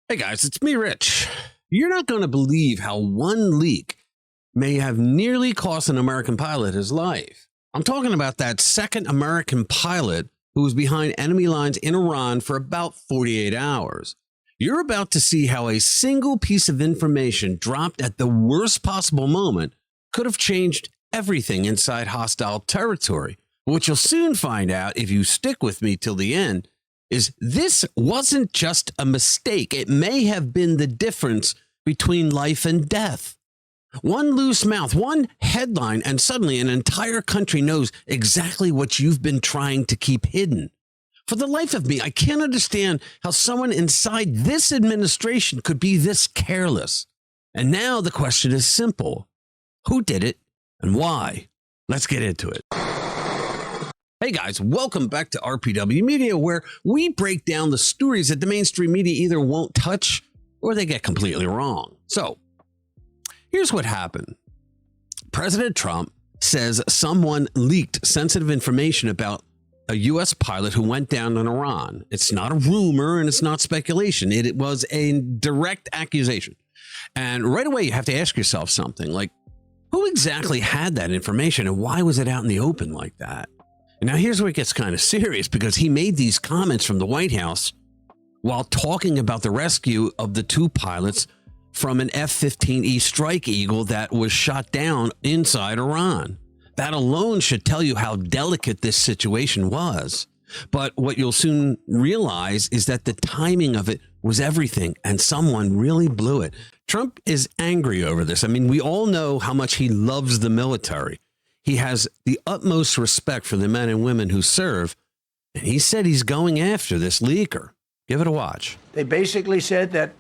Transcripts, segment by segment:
Hey guys, it's me, Rich. You're not going to believe how one leak may have nearly cost an American pilot his life. I'm talking about that second American pilot who was behind enemy lines in Iran for about 48 hours. You're about to see how a single piece of information dropped at the worst possible moment could have changed everything inside hostile territory. What you'll soon find out if you stick with me till the end is this wasn't just a mistake. It may have been the difference between life and death. One loose mouth, one headline, and suddenly an entire country knows exactly what you've been trying to keep hidden. For the life of me, I can't understand how someone inside this administration could be this careless. And now the question is simple. Who did it and why? Let's get into it. Hey guys, welcome back to RPW Media, where we break down the stories that the mainstream media either won't touch or they get completely wrong. So, here's what happened. President Trump says someone leaked sensitive information about a U.S. pilot who went down in Iran. It's not a rumor and it's not speculation. It was a direct accusation. And right away, you have to ask yourself something like, who exactly had that information and why was it out in the open like that? Now, here's where it gets kind of serious, because he made these comments from the White House while talking about the rescue of the two pilots from an F-15E Strike Eagle that was shot down inside Iran. That alone should tell you how delicate this situation was. But what you'll soon realize is that the timing of it was everything, and someone really blew it. Trump is angry over this. I mean, we all know how much he loves the military. He has the utmost respect for the men and women who serve, and he said he's going after this leaker. Give it a watch. They basically said that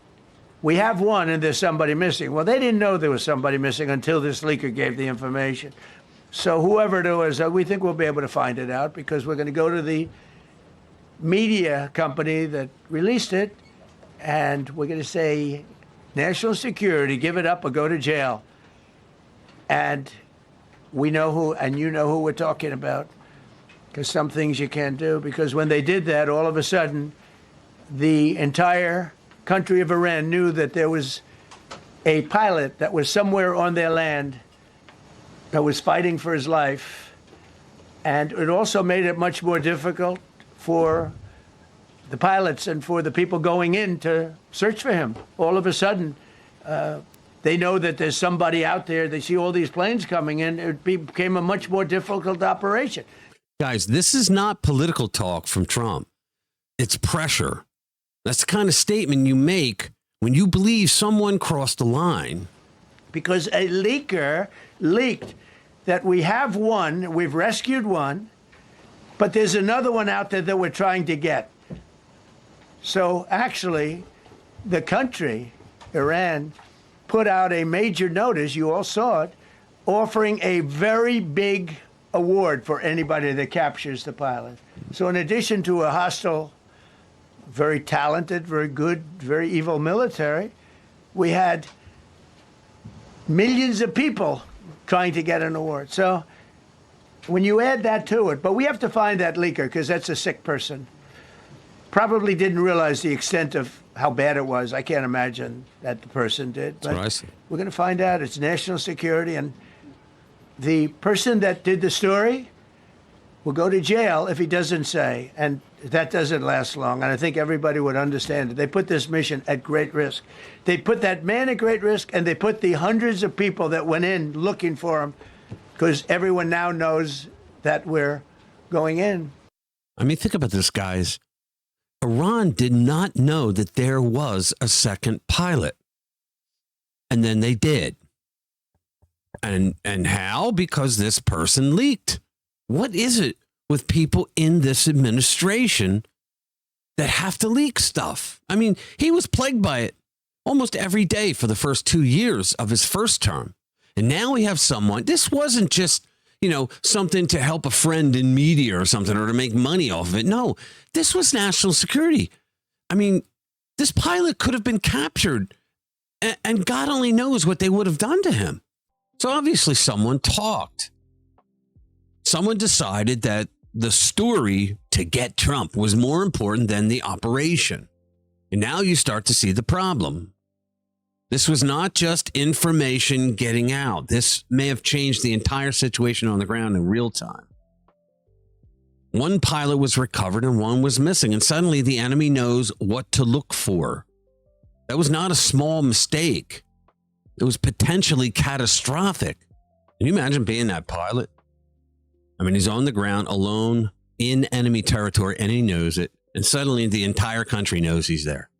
we have one and there's somebody missing. Well, they didn't know there was somebody missing until this leaker gave the information. So whoever it was, we think we'll be able to find it out, because we're going to go to the media company that released it, and we're going to say, national security, give it up or go to jail. And we know who, and you know who we're talking about, because some things you can't do. Because when they did that, all of a sudden, the entire country of Iran knew that there was a pilot that was somewhere on their land that was fighting for his life. And it also made it much more difficult for the pilots and for the people going in to search for him. All of a sudden, they know that there's somebody out there. They see all these planes coming in. It became a much more difficult operation. Guys, this is not political talk from Trump. It's pressure. That's the kind of statement you make when you believe someone crossed the line. Because a leaker leaked that we have one, we've rescued one, but there's another one out there that we're trying to get. So actually, the country, Iran, put out a major notice, you all saw it, offering a very big award for anybody that captures the pilot. So in addition to a hostile, very talented, very good, very evil military, we had millions of people trying to get an award. So when you add that to it, but we have to find that leaker, because that's a sick person. Probably didn't realize the extent of how bad it was. I can't imagine that the person did. That's what I see. We're going to find out. It's national security, and the person that did the story will go to jail if he doesn't say, and that doesn't last long, and I think everybody would understand it. They put this mission at great risk. They put that man at great risk, and they put the hundreds of people that went in looking for him, because everyone now knows that we're going in. I mean, think about this, guys. Iran did not know that there was a second pilot. And then they did. And how? Because this person leaked. What is it with people in this administration that have to leak stuff? I mean, he was plagued by it almost every day for the first 2 years of his first term. And now we have someone, this wasn't just, something to help a friend in media or something, or to make money off of it. No, this was national security. I mean, this pilot could have been captured, and God only knows what they would have done to him. So obviously someone talked. Someone decided that the story to get Trump was more important than the operation. And now you start to see the problem. This was not just information getting out. This may have changed the entire situation on the ground in real time. One pilot was recovered and one was missing, and suddenly the enemy knows what to look for. That was not a small mistake. It was potentially catastrophic. Can you imagine being that pilot? I mean, he's on the ground alone in enemy territory and he knows it. And suddenly the entire country knows he's there.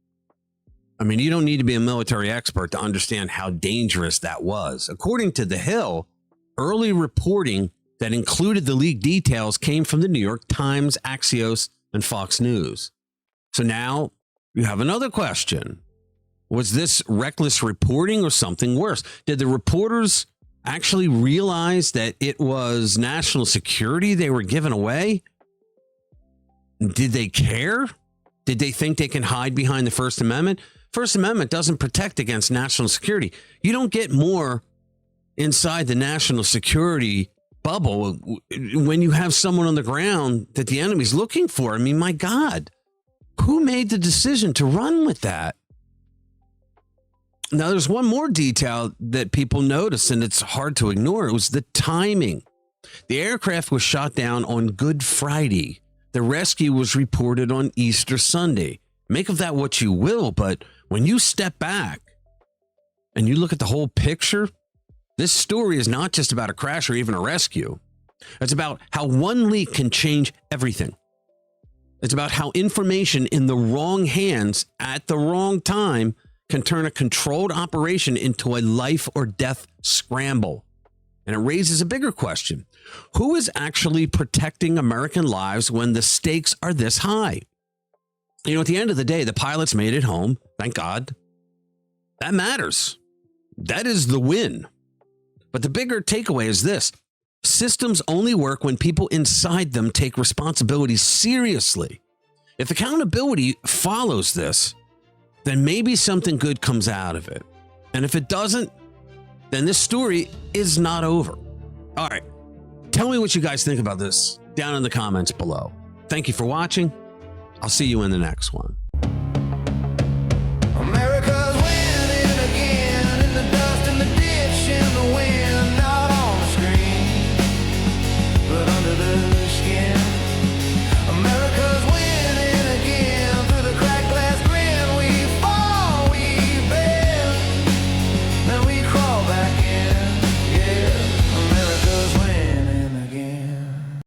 I mean, you don't need to be a military expert to understand how dangerous that was. According to The Hill, early reporting that included the leak details came from the New York Times, Axios, and Fox News. So now you have another question. Was this reckless reporting or something worse? Did the reporters actually realize that it was national security they were giving away? Did they care? Did they think they can hide behind the First Amendment? First Amendment doesn't protect against national security. You don't get more inside the national security bubble when you have someone on the ground that the enemy's looking for. I mean, my God, who made the decision to run with that? Now, there's one more detail that people notice, and it's hard to ignore. It was the timing. The aircraft was shot down on Good Friday. The rescue was reported on Easter Sunday. Make of that what you will, but when you step back and you look at the whole picture, this story is not just about a crash or even a rescue. It's about how one leak can change everything. It's about how information in the wrong hands at the wrong time can turn a controlled operation into a life or death scramble. And it raises a bigger question. Who is actually protecting American lives when the stakes are this high? You know, at the end of the day, the pilots made it home. Thank God. That matters. That is the win. But the bigger takeaway is this. Systems only work when people inside them take responsibility seriously. If accountability follows this, then maybe something good comes out of it. And if it doesn't, then this story is not over. All right. Tell me what you guys think about this down in the comments below. Thank you for watching. I'll see you in the next one.